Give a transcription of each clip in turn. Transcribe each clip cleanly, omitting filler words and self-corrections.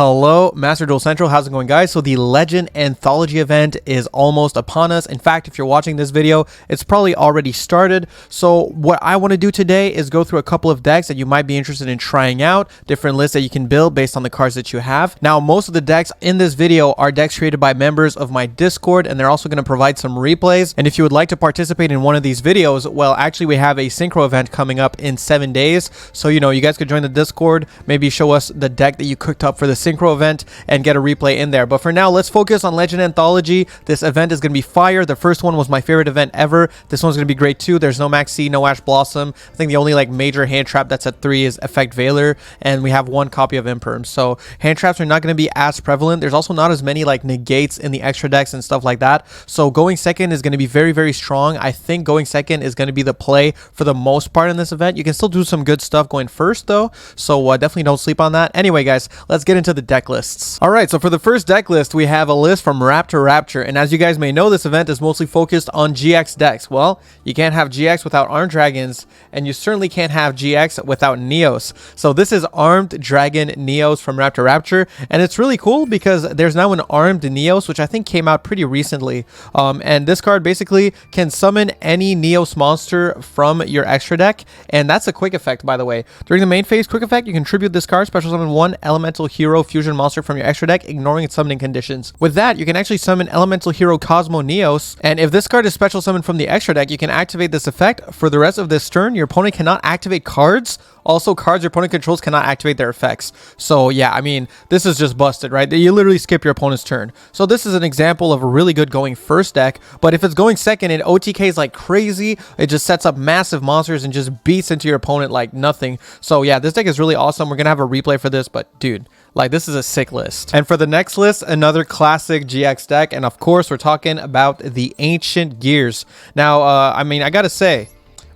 Hello, Masterduel Central. How's it going, guys? So the Legend Anthology event is almost upon us. In fact, if you're watching this video, it's probably already started. So what I want to do today is go through a couple of decks that you might be interested in trying out, different lists that you can build based on the cards that you have. Now, most of the decks in this video are decks created by members of my Discord, and they're also going to provide some replays. And if you would like to participate in one of these videos, well, actually, we have a synchro event coming up in 7 days. So, you guys could join the Discord, maybe show us the deck that you cooked up for the synchro event and get a replay in there. But for now, let's focus on Legend Anthology. This event is going to be fire. The first one was my favorite event ever. This one's going to be great too. There's no Maxi, no Ash Blossom. I think the only major hand trap that's at 3 is Effect Veiler, and we have 1 copy of Imperm. So hand traps are not going to be as prevalent. There's also not as many negates in the extra decks and stuff like that. So going second is going to be very, very strong. I think going second is going to be the play for the most part in this event. You can still do some good stuff going first though, so definitely don't sleep on that. Anyway, guys, let's get into the deck lists. All right, so for the first deck list, we have a list from Raptor Rapture, and as you guys may know, this event is mostly focused on GX decks. Well, you can't have GX without Armed Dragons, and you certainly can't have GX without Neos. So this is Armed Dragon Neos from Raptor Rapture, and it's really cool because there's now an Armed Neos, which I think came out pretty recently. And this card basically can summon any Neos monster from your extra deck, and that's a quick effect, by the way. During the main phase quick effect, you contribute this card, special summon 1 elemental hero fusion monster from your extra deck, ignoring its summoning conditions. With that, you can actually summon elemental hero Cosmo Neos, and if this card is special summoned from the extra deck, you can activate this effect. For the rest of this turn, your opponent cannot activate cards. Also, cards your opponent controls cannot activate their effects. So yeah, I mean, this is just busted, right? You literally skip your opponent's turn. So this is an example of a really good going first deck, but if it's going second, it OTKs like crazy. It just sets up massive monsters and just beats into your opponent like nothing. So yeah, this deck is really awesome. We're gonna have a replay for this, but dude, this is a sick list. And for the next list, another classic GX deck, and of course, we're talking about the Ancient Gears. Now, I mean, I gotta say,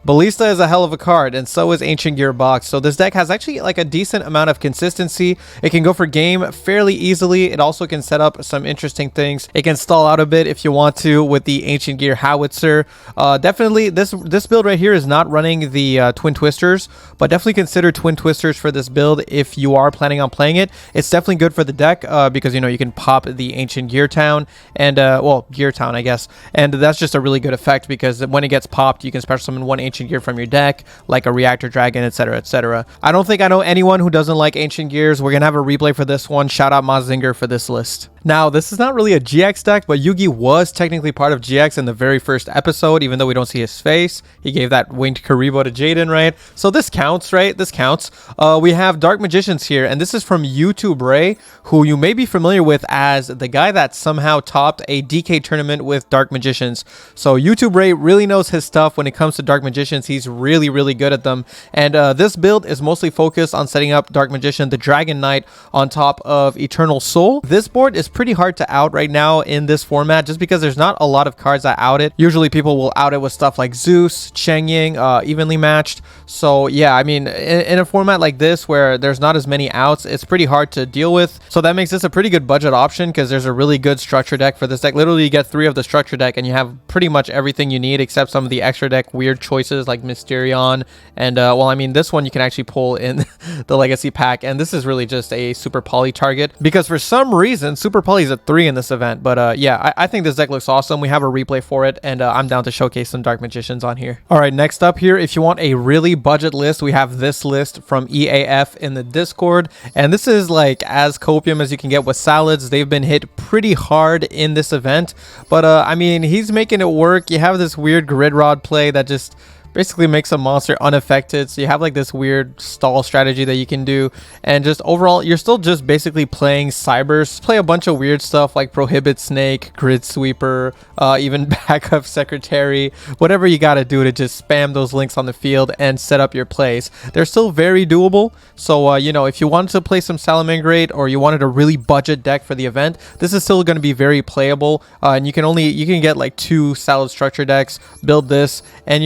Ballista is a hell of a card, and so is Ancient Gearbox. So this deck has actually a decent amount of consistency. It can go for game fairly easily. It also can set up some interesting things. It can stall out a bit if you want to with the Ancient Gear Howitzer. Definitely, this build right here is not running the Twin Twisters, but definitely consider Twin Twisters for this build if you are planning on playing it. It's definitely good for the deck because, you can pop the Ancient Gear Town and, well, Gear Town, I guess. And that's just a really good effect because when it gets popped, you can special summon 1 Ancient Gear from your deck, like a Reactor Dragon, etc., etc. I don't think I know anyone who doesn't like Ancient Gears. We're gonna have a replay for this one. Shout out Mazinger for this list. Now, this is not really a GX deck, but Yugi was technically part of GX in the very first episode, even though we don't see his face. He gave that winged Karibo to Jaden, right? So this counts, right? This counts. We have Dark Magicians here, and this is from YouTube Ray, who you may be familiar with as the guy that somehow topped a DK tournament with Dark Magicians. So YouTube Ray really knows his stuff when it comes to Dark Magicians. He's really, really good at them. And this build is mostly focused on setting up Dark Magician, the Dragon Knight, on top of Eternal Soul. This board is pretty hard to out right now in this format just because there's not a lot of cards that out it. Usually people will out it with stuff like Zeus, Cheng Ying, evenly matched. So yeah, I mean, in a format like this where there's not as many outs, it's pretty hard to deal with. So that makes this a pretty good budget option because there's a really good structure deck for this deck. Literally, you get 3 of the structure deck and you have pretty much everything you need except some of the extra deck weird choices like Mysterion. And well, I mean, this one you can actually pull in the Legacy pack, and this is really just a Super Poly target because for some reason Super Poly is at 3 in this event. But yeah, I think this deck looks awesome. We have a replay for it, and I'm down to showcase some Dark Magicians on here. All right, next up here, if you want a really budget list, we have this list from EAF in the Discord, and this is as copium as you can get with Salads. They've been hit pretty hard in this event, but I mean, he's making it work. You have this weird Grid Rod play that just basically makes a monster unaffected, so you have this weird stall strategy that you can do, and just overall you're still just basically playing Cybers. Play a bunch of weird stuff like Prohibit Snake, Grid Sweeper, even Backup Secretary, whatever you gotta do to just spam those links on the field and set up your plays. They're still very doable, so if you wanted to play some Salamangreat or you wanted a really budget deck for the event, this is still going to be very playable, and you can get 2 Salad structure decks, build this, and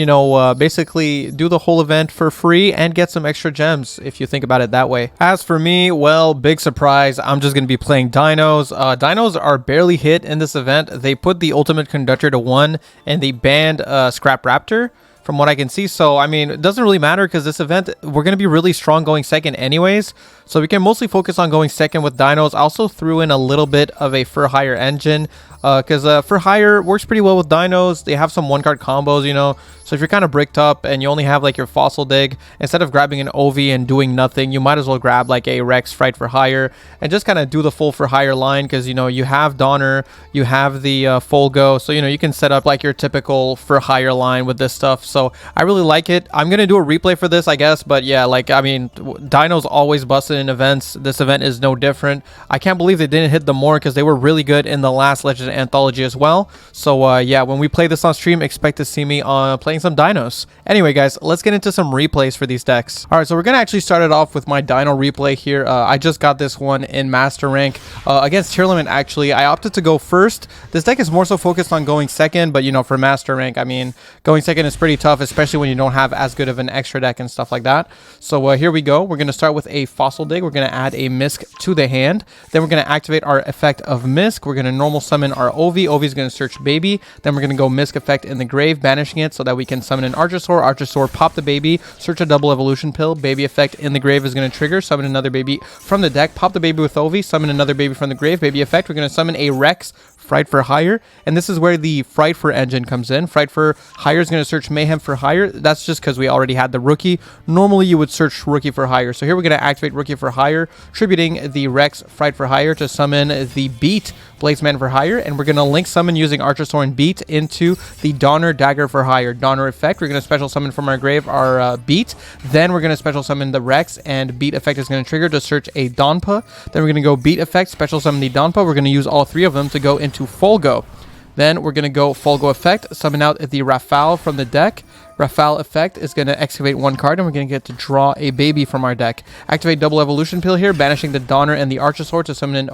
basically do the whole event for free and get some extra gems if you think about it that way. As for me, well, big surprise, I'm just going to be playing Dynos. Dynos are barely hit in this event. They put the Ultimate Conductor to 1 and they banned Scrap Raptor from what I can see. So, I mean, it doesn't really matter because this event, we're going to be really strong going second anyways. So we can mostly focus on going second with Dynos. I also threw in a little bit of a for hire engine because for hire works pretty well with Dynos. They have some 1-card combos, you know. So if you're kind of bricked up and you only have like your fossil dig, instead of grabbing an OV and doing nothing, you might as well grab like a Rex Fright for hire and just kind of do the full for hire line because, you know, you have Donner, you have the Folgo. So, you know, you can set up like your typical for hire line with this stuff. So I really like it. I'm going to do a replay for this, I guess. But yeah, like, I mean, Dyno's always busted in events. This event is no different. I can't believe they didn't hit them more because they were really good in the last Legend Anthology as well. So yeah, when we play this on stream, expect to see me playing some Dynos. Anyway, guys, let's get into some replays for these decks. All right, so we're going to actually start it off with my Dyno replay here. I just got this one in Master Rank against Tier Limit, actually. I opted to go first. This deck is more so focused on going second, but, you know, for Master Rank, I mean, going second is pretty tough, especially when you don't have as good of an extra deck and stuff like that. So here we go. We're going to start with a Fossil Dig. We're going to add a Misk to the hand. Then we're going to activate our effect of Misk. We're going to normal summon our Ovi. Ovi is going to search Baby. Then we're going to go Misk effect in the grave, banishing it so that we can summon an Archosaur. Archosaur, pop the Baby, search a double evolution pill. Baby effect in the grave is going to trigger, summon another Baby from the deck, pop the Baby with Ovi, summon another Baby from the grave. Baby effect, we're going to summon a Rex Fright for hire, and this is where the Fright for engine comes in. Fright for hire is going to search Mayhem for hire. That's just because we already had the Rookie. Normally you would search Rookie for hire, so here we're going to activate Rookie for hire, tributing the Rex Fright for hire to summon the Beat Blazeman for hire, and we're going to link summon using Archosaur and Beat into the Donner Dagger for hire. Donner effect, we're going to special summon from our grave our Beat, then we're going to special summon the Rex, and Beat effect is going to trigger to search a Donpa. Then we're going to go Beat effect, special summon the Donpa. We're going to use all three of them to go into Folgo. Then we're going to go Folgo effect, summon out the Rafale from the deck. Rafale effect is going to excavate one card, and we're going to get to draw a Baby from our deck. Activate double evolution pill here, banishing the Donner and the Archosaur to summon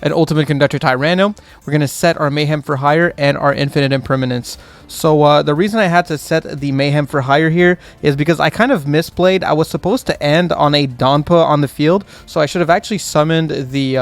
an Ultimate Conductor Tyranno. We're going to set our Mayhem for hire and our Infinite Impermanence. So the reason I had to set the Mayhem for hire here is because I kind of misplayed. I was supposed to end on a Donpa on the field, so I should have actually summoned the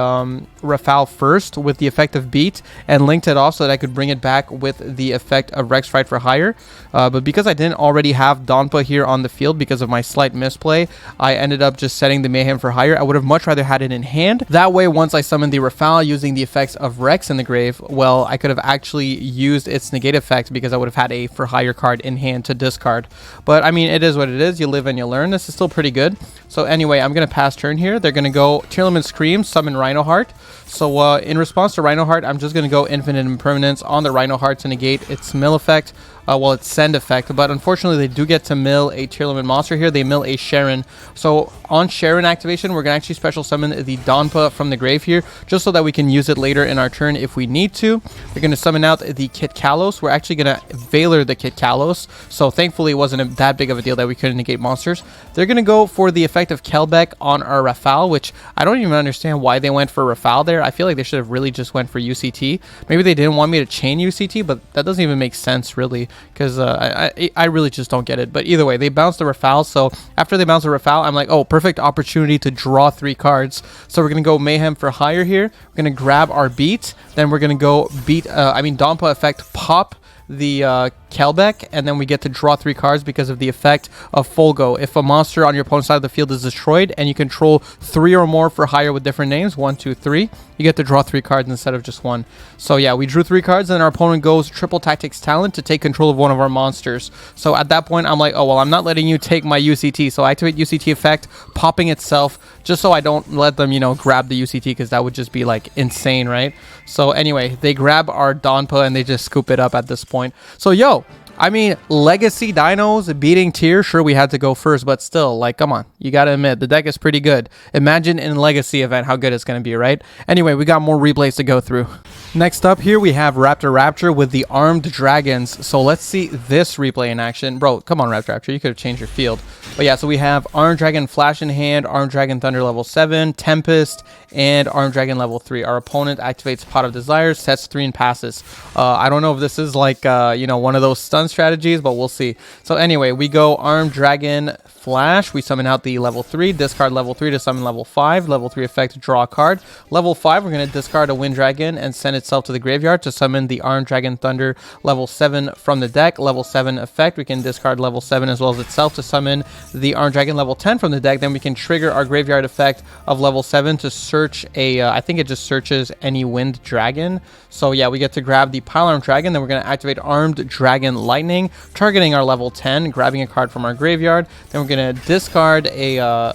Rafale first with the effect of Beat and linked it off so that I could bring it back with the effect of Rex Fright for hire. But because I didn't already have Donpa here on the field because of my slight misplay, I ended up just setting the Mayhem for hire. I would have much rather had it in hand. That way, once I summoned the Rafale using the effects of Rex in the grave, well, I could have actually used its negate effect because I would have had a for hire card in hand to discard. But I mean, it is what it is. You live and you learn. This is still pretty good. So anyway, I'm going to pass turn here. They're going to go Tier Limit Scream, summon Rhino Heart. So in response to Rhino Heart, I'm just going to go Infinite Impermanence on the Rhino Heart to negate its mill effect. Well, it's send effect, but unfortunately they do get to mill a Tier Limit monster here. They mill a Sharon. So on Sharon activation, we're going to actually special summon the Donpa from the grave here, just so that we can use it later in our turn if we need to. We're going to summon out the Kit Kalos. We're actually going to Valor the Kit Kalos. So thankfully it wasn't that big of a deal that we couldn't negate monsters. They're going to go for the effect of Kelbeck on our Rafale, which I don't even understand why they went for Rafale there. I feel like they should have really just went for UCT. Maybe they didn't want me to chain UCT, but that doesn't even make sense really, because I really just don't get it. But either way, they bounced the Rafale. So after they bounce the Rafale, I'm like, oh, perfect opportunity to draw 3 cards. So we're going to go Mayhem for hire here. We're going to grab our Beat. Then we're going to go Donpa effect, pop the Kelbeck, and then we get to draw 3 cards because of the effect of Folgo. If a monster on your opponent's side of the field is destroyed and you control 3 or more for hire with different names, 1, 2, 3, you get to draw 3 cards instead of just 1. So yeah, we drew 3 cards, and our opponent goes Triple Tactics Talent to take control of one of our monsters. So at that point, I'm like, oh, well, I'm not letting you take my UCT. So I activate UCT effect, popping itself, just so I don't let them, you know, grab the UCT, because that would just be like insane, right? So anyway, they grab our Donpa and they just scoop it up at this point. So yo, I mean, Legacy Dynos beating Tier, sure, we had to go first, but still, like, come on. You gotta admit, the deck is pretty good. Imagine in Legacy event how good it's gonna be, right? Anyway, we got more replays to go through. Next up here, we have Raptor Rapture with the Armed Dragons. So let's see this replay in action. Bro, come on, Raptor Rapture. You could have changed your field. But yeah, so we have Armed Dragon Flash in hand, Armed Dragon Thunder level 7, Tempest, and Armed Dragon level 3. Our opponent activates Pot of Desires, sets 3 and passes. I don't know if this is like, you know, one of those stuns fun strategies, but we'll see. So anyway, we go Armed Dragon Flash. We summon out the level 3, discard level 3 to summon level 5. Level 3 effect, draw a card. Level 5, we're going to discard a Wind Dragon and send itself to the graveyard to summon the Armed Dragon Thunder level 7 from the deck. Level 7 effect, we can discard level 7 as well as itself to summon the Armed Dragon level 10 from the deck. Then we can trigger our graveyard effect of level 7 to search a, I think it just searches any Wind Dragon. So yeah, we get to grab the Pile Armed Dragon. Then we're going to activate Armed Dragon Lightning, targeting our level 10, grabbing a card from our graveyard. Then we're going to discard a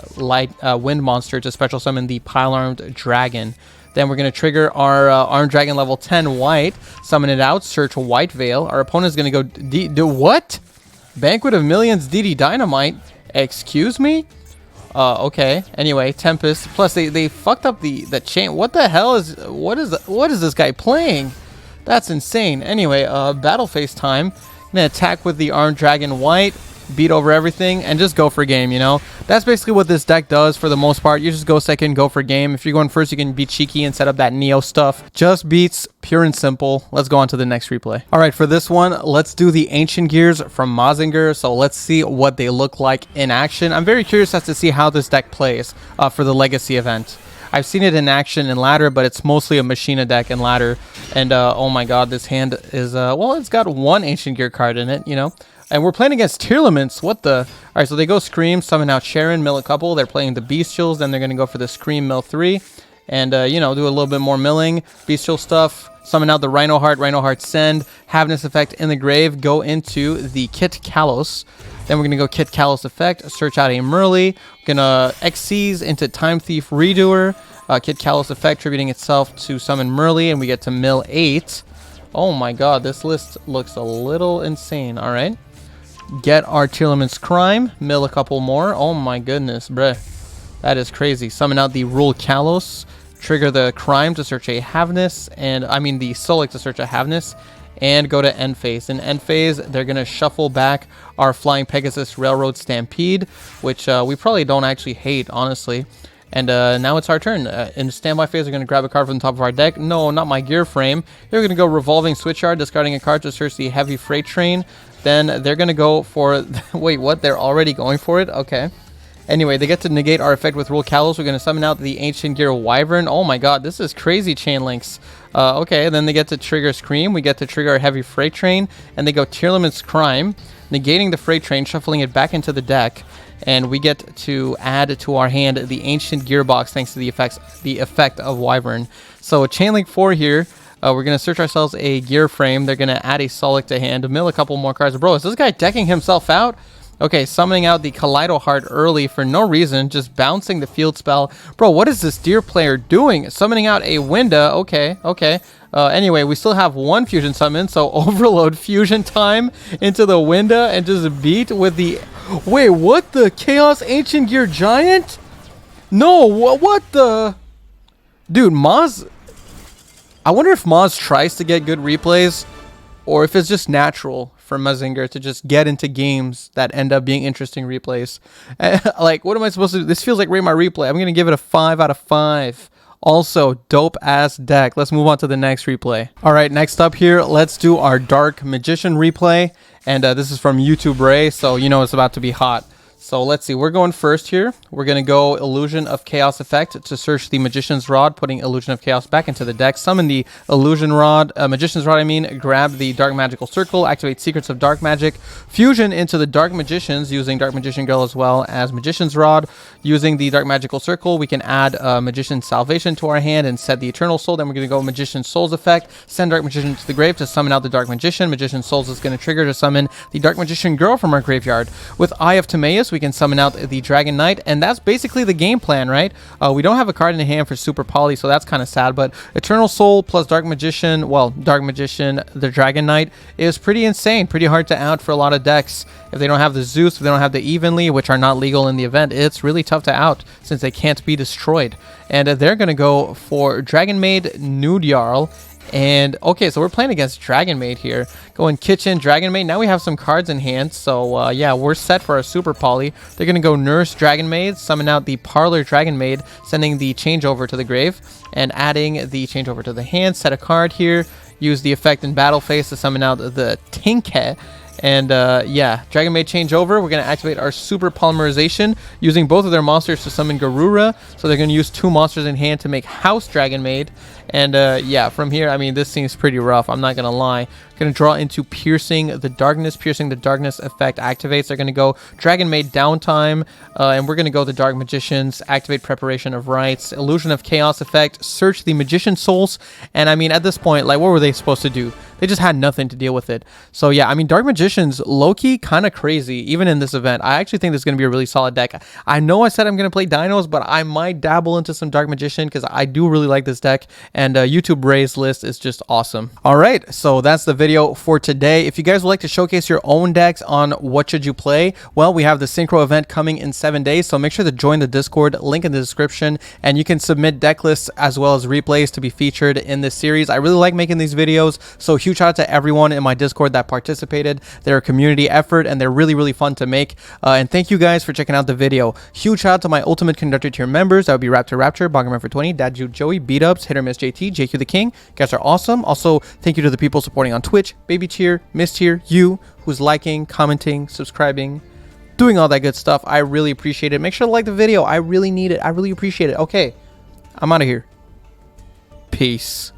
wind monster to special summon the Pile Armed Dragon. Then we're going to trigger our Armed Dragon level 10 white, summon it out, search White Veil. Our opponent is going to go do what? Banquet of Millions DD Dynamite? Excuse me? Okay. Anyway, Tempest. Plus, they fucked up the chain. What the hell is... What is this guy playing? That's insane. Anyway, battle phase time. Gonna attack with the Armed Dragon white, beat over everything, and just go for game, you know? That's basically what this deck does for the most part. You just go second, go for game. If you're going first, you can be cheeky and set up that Neo stuff. Just beats, pure and simple. Let's go on to the next replay. All right, for this one, let's do the Ancient Gears from Mazinger. So let's see what they look like in action. I'm very curious as to see how this deck plays for the Legacy event. I've seen it in action in ladder, but it's mostly a Machina deck in ladder. And oh my god, this hand is, well, it's got one Ancient Gear card in it, you know? And we're playing against Tearlaments. What the? All right, so they go Scream, summon out Sharon, mill a couple. They're playing the Bestials. Then they're going to go for the Scream, mill 3. And, you know, do a little bit more milling. Bestial stuff. Summon out the Rhino Heart, send. Havness effect in the grave. Go into the Kit Kalos. Then we're going to go Kit Kalos effect. Search out a Merly. We're going to Xyz into Time Thief Redoer. Kit Kalos effect tributing itself to summon Merly. And we get to mill 8. Oh my god, this list looks a little insane. All right. Get our Tearlament's Crime, mill a couple more. Oh my goodness, bruh. That is crazy. Summon out the Rule Kalos, trigger the Crime to search a Havness, and I mean the Solic to search a Havness, and go to end phase. In end phase, they're going to shuffle back our Flying Pegasus Railroad Stampede, which we probably don't actually hate, honestly. And now it's our turn. In standby phase, we're going to grab a card from the top of our deck. No, not my Gear Frame. They're going to go Revolving Switchyard, discarding a card to search the Heavy Freight Train. Then they're going to go for... Wait, what? They're already going for it? Okay. Anyway, they get to negate our effect with Rule Kalos. We're going to summon out the Ancient Gear Wyvern. Oh my god, this is crazy chain links. Okay, then they get to trigger Scream. We get to trigger our Heavy Freight Train. And they go Tearlament's Crime, negating the Freight Train, shuffling it back into the deck. And we get to add to our hand the Ancient Gearbox thanks to the effect of Wyvern. So a chain link 4 here. We're going to search ourselves a Gear Frame. They're going to add a Solic to hand, mill a couple more cards. Bro, is this guy decking himself out? Okay, summoning out the Kaleido Heart early for no reason, just bouncing the field spell. Bro, what is this Deer player doing? Summoning out a Winda. Okay. Anyway, we still have one fusion summon, so overload fusion time into the Winda and just beat with the... Wait, what? The Chaos Ancient Gear Giant? No, what the... Dude, Maz... I wonder if Maz tries to get good replays, or if it's just natural for Mazinger to just get into games that end up being interesting replays. Like, what am I supposed to do? This feels like Rate My Replay. I'm going to give it a 5 out of 5. Also, dope-ass deck. Let's move on to the next replay. All right, next up here, let's do our Dark Magician replay. And this is from YouTube Ray, so you know it's about to be hot. So let's see, we're going first here. We're going to go Illusion of Chaos effect to search the Magician's Rod, putting Illusion of Chaos back into the deck. Summon the Illusion Rod, Magician's Rod, grab the Dark Magical Circle, activate Secrets of Dark Magic, fusion into the Dark Magicians using Dark Magician Girl as well as Magician's Rod. Using the Dark Magical Circle, we can add Magician's Salvation to our hand and set the Eternal Soul. Then we're going to go Magician's Souls effect, send Dark Magician to the grave to summon out the Dark Magician. Magician's Souls is going to trigger to summon the Dark Magician Girl from our graveyard. With Eye of Timaeus, we can summon out the Dragon Knight, and that's basically the game plan, right? We don't have a card in the hand for Super Poly, so that's kind of sad, but Eternal Soul plus Dark Magician, well, Dark Magician, the Dragon Knight, is pretty insane, pretty hard to out for a lot of decks. If they don't have the Zeus, if they don't have the Evenly, which are not legal in the event, it's really tough to out since they can't be destroyed. And they're going to go for Dragon Maid, Nude Jarl. And okay, so we're playing against Dragon Maid here. Going Kitchen, Dragon Maid. Now we have some cards in hand. So yeah, we're set for our Super Poly. They're going to go Nurse Dragon Maid, summon out the Parlor Dragon Maid, sending the changeover to the grave, and adding the changeover to the hand. Set a card here. Use the effect in battle phase to summon out the Tinke. And yeah, Dragon Maid changeover. We're going to activate our super polymerization using both of their monsters to summon Garura. So they're going to use 2 monsters in hand to make House Dragon Maid. And yeah, from here, I mean, this seems pretty rough. I'm not going to lie. Going to draw into Piercing the Darkness. Piercing the Darkness effect activates. They're going to go Dragon Maid downtime. And we're going to go the Dark Magicians. Activate Preparation of Rites. Illusion of Chaos effect. Search the Magician Souls. And I mean, at this point, like, what were they supposed to do? They just had nothing to deal with it. So yeah, I mean, Dark Magicians, low-key, kind of crazy, even in this event. I actually think this is going to be a really solid deck. I know I said I'm going to play Dinos, but I might dabble into some Dark Magician because I do really like this deck. And YouTube Ray's list is just awesome. All right, so that's the video for today. If you guys would like to showcase your own decks on what should you play, well, we have the Synchro event coming in 7 days. So make sure to join the Discord, link in the description, and you can submit deck lists as well as replays to be featured in this series. I really like making these videos, so huge shout out to everyone in my Discord that participated. They're a community effort and they're really, really fun to make. And thank you guys for checking out the video. Huge shout out to my Ultimate Conductor tier members. That would be Raptor Rapture, Boggerman for 20, Dad Jude Joey, Beat Ups, Hitter Miss JT, JQ the King. You guys are awesome. Also, thank you to the people supporting on Twitch, Baby Cheer, Miss Cheer, you, who's liking, commenting, subscribing, doing all that good stuff. I really appreciate it. Make sure to like the video. I really need it. I really appreciate it. Okay, I'm out of here. Peace.